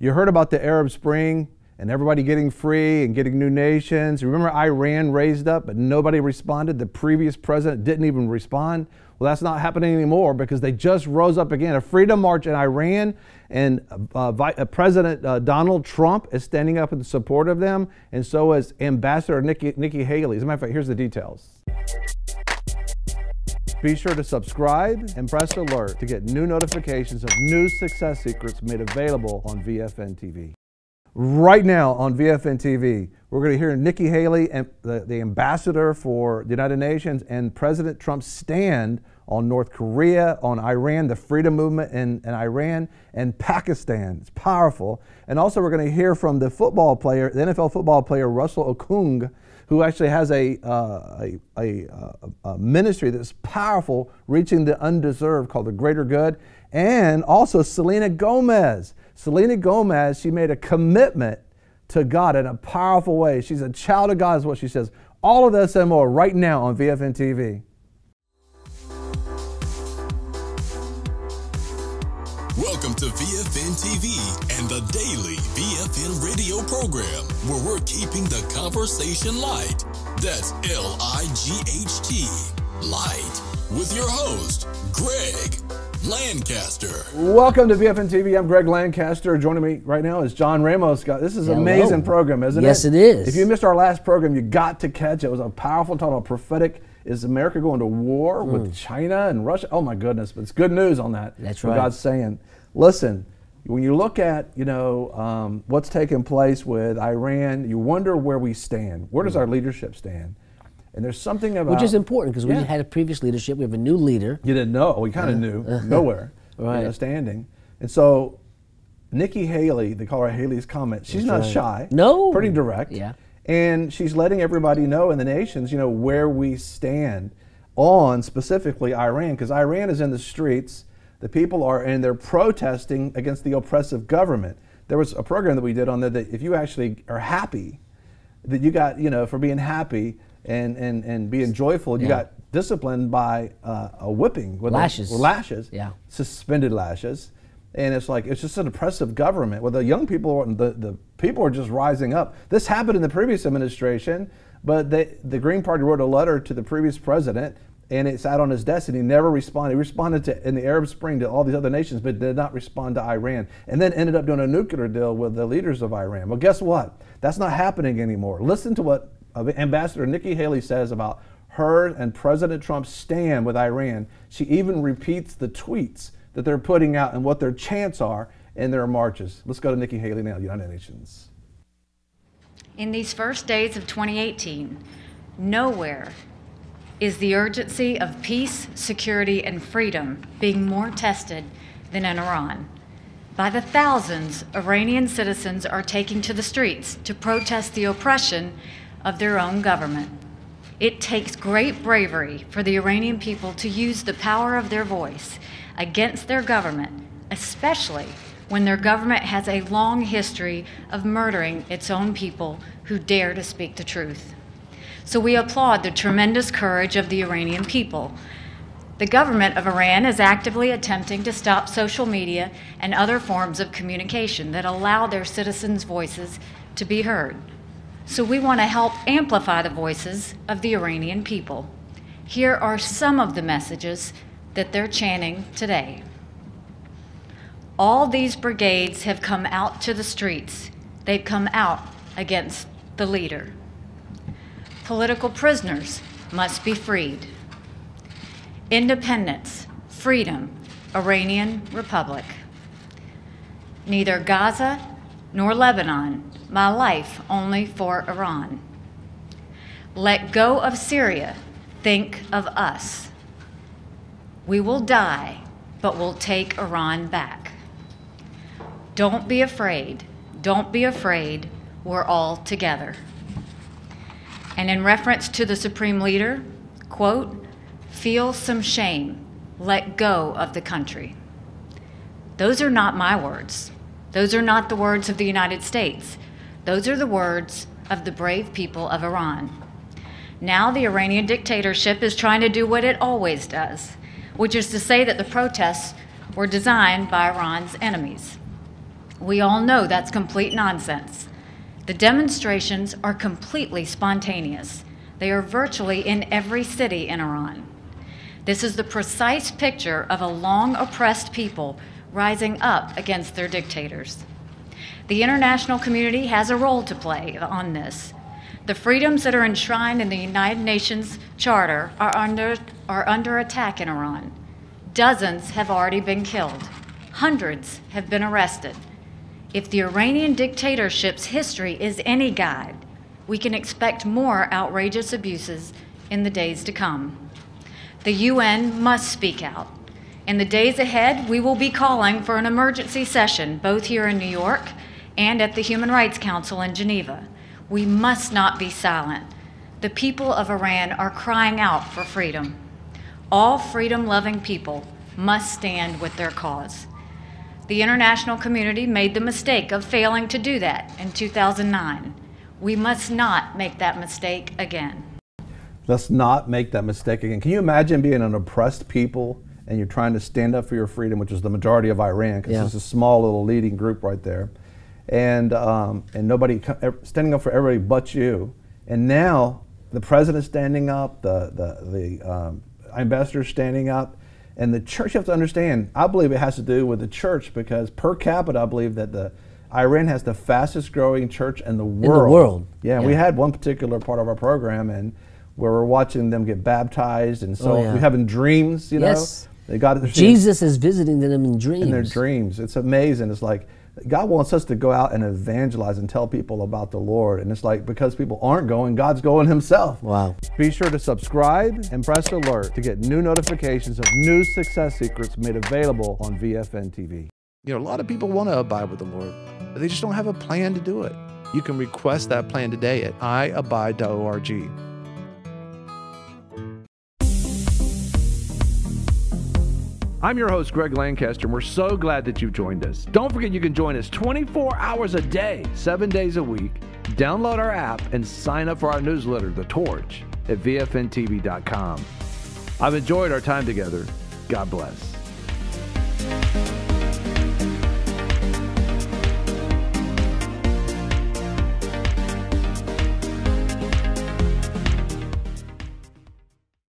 You heard about the Arab Spring and everybody getting free and getting new nations. Remember Iran raised up, but nobody responded. The previous president didn't even respond. Well, that's not happening anymore because they just rose up again. A freedom march in Iran, and President Donald Trump is standing up in support of them, and so is Ambassador Nikki Haley. As a matter of fact, here's the details. Be sure to subscribe and press alert to get new notifications of new success secrets made available on VFN TV. Right now on VFN TV, we're going to hear Nikki Haley, and the ambassador for the United Nations, and President Trump's stand on North Korea, on Iran, the freedom movement in Iran, and Pakistan. It's powerful. And also we're going to hear from the football player, the NFL football player, Russell Okung, who actually has a ministry that's powerful, reaching the undeserved, called the Greater Good. And also Selena Gomez. Selena Gomez, she made a commitment to God in a powerful way. She's a child of God is what she says. All of this and more right now on VFN TV. Welcome to VFN TV and the daily VFN radio program, where we're keeping the conversation light. That's L-I-G-H-T, light, with your host, Greg Lancaster. Welcome to VFN TV. I'm Greg Lancaster. Joining me right now is John Ramos. This is an amazing program, isn't it? Yes, it is. If you missed our last program, you got to catch it. It was a powerful, total prophetic. Is America going to war with China and Russia? Oh my goodness, but it's good news on that. That's what right. God's saying. Listen, when you look at, what's taking place with Iran, you wonder where we stand. Where does our leadership stand? And there's something about... Which is important because we had a previous leadership. We have a new leader. You didn't know. We kind of knew. Nowhere. Right. Standing. And so Nikki Haley, they call her Haley's comment, she's not shy. No. Pretty direct. Yeah. And she's letting everybody know in the nations, where we stand on specifically Iran, because Iran is in the streets. The people are, and they're protesting against the oppressive government. There was a program that we did on there that if you actually are happy, that you got, for being happy and being joyful, you got disciplined by a whipping with lashes. Lashes, suspended lashes. And it's like, it's just an oppressive government where the young people, the people are just rising up. This happened in the previous administration, but the Green Party wrote a letter to the previous president, and it sat on his desk, and he never responded. He responded in the Arab Spring to all these other nations, but did not respond to Iran, and then ended up doing a nuclear deal with the leaders of Iran. Well, guess what? That's not happening anymore. Listen to what Ambassador Nikki Haley says about her and President Trump's stand with Iran. She even repeats the tweets that they're putting out and what their chants are in their marches. Let's go to Nikki Haley now, United Nations. In these first days of 2018, nowhere is the urgency of peace, security, and freedom being more tested than in Iran. By the thousands, Iranian citizens are taking to the streets to protest the oppression of their own government. It takes great bravery for the Iranian people to use the power of their voice against their government, especially when their government has a long history of murdering its own people who dare to speak the truth. So we applaud the tremendous courage of the Iranian people. The government of Iran is actively attempting to stop social media and other forms of communication that allow their citizens' voices to be heard. So we want to help amplify the voices of the Iranian people. Here are some of the messages that they're chanting today. All these brigades have come out to the streets. They've come out against the leader. Political prisoners must be freed. Independence, freedom, Iranian Republic. Neither Gaza nor Lebanon, my life only for Iran. Let go of Syria, think of us. We will die, but we'll take Iran back. Don't be afraid, we're all together. And in reference to the Supreme Leader, quote, feel some shame, let go of the country. Those are not my words. Those are not the words of the United States. Those are the words of the brave people of Iran. Now the Iranian dictatorship is trying to do what it always does, which is to say that the protests were designed by Iran's enemies. We all know that's complete nonsense. The demonstrations are completely spontaneous. They are virtually in every city in Iran. This is the precise picture of a long oppressed people rising up against their dictators. The international community has a role to play on this. The freedoms that are enshrined in the United Nations Charter are under attack in Iran. Dozens have already been killed. Hundreds have been arrested. If the Iranian dictatorship's history is any guide, we can expect more outrageous abuses in the days to come. The UN must speak out. In the days ahead, we will be calling for an emergency session, both here in New York and at the Human Rights Council in Geneva. We must not be silent. The people of Iran are crying out for freedom. All freedom-loving people must stand with their cause. The international community made the mistake of failing to do that in 2009. We must not make that mistake again. Let's not make that mistake again. Can you imagine being an oppressed people and you're trying to stand up for your freedom, which is the majority of Iran, because it's a small little leading group right there, and nobody standing up for everybody but you. And now the president's standing up, the ambassador's standing up, and the church. You have to understand, I believe it has to do with the church, because per capita, I believe that Iran has the fastest growing church in the world. In the world. Yeah, we had one particular part of our program and where we're watching them get baptized, and so we're having dreams, you know. They got Jesus is visiting them in dreams. In their dreams. It's amazing. It's like God wants us to go out and evangelize and tell people about the Lord. And it's like, because people aren't going, God's going himself. Wow. Be sure to subscribe and press alert to get new notifications of new success secrets made available on VFN TV. You know, a lot of people want to abide with the Lord, but they just don't have a plan to do it. You can request that plan today at iabide.org. I'm your host, Greg Lancaster, and we're so glad that you've joined us. Don't forget you can join us 24 hours a day, 7 days a week. Download our app and sign up for our newsletter, The Torch, at vfntv.com. I've enjoyed our time together. God bless.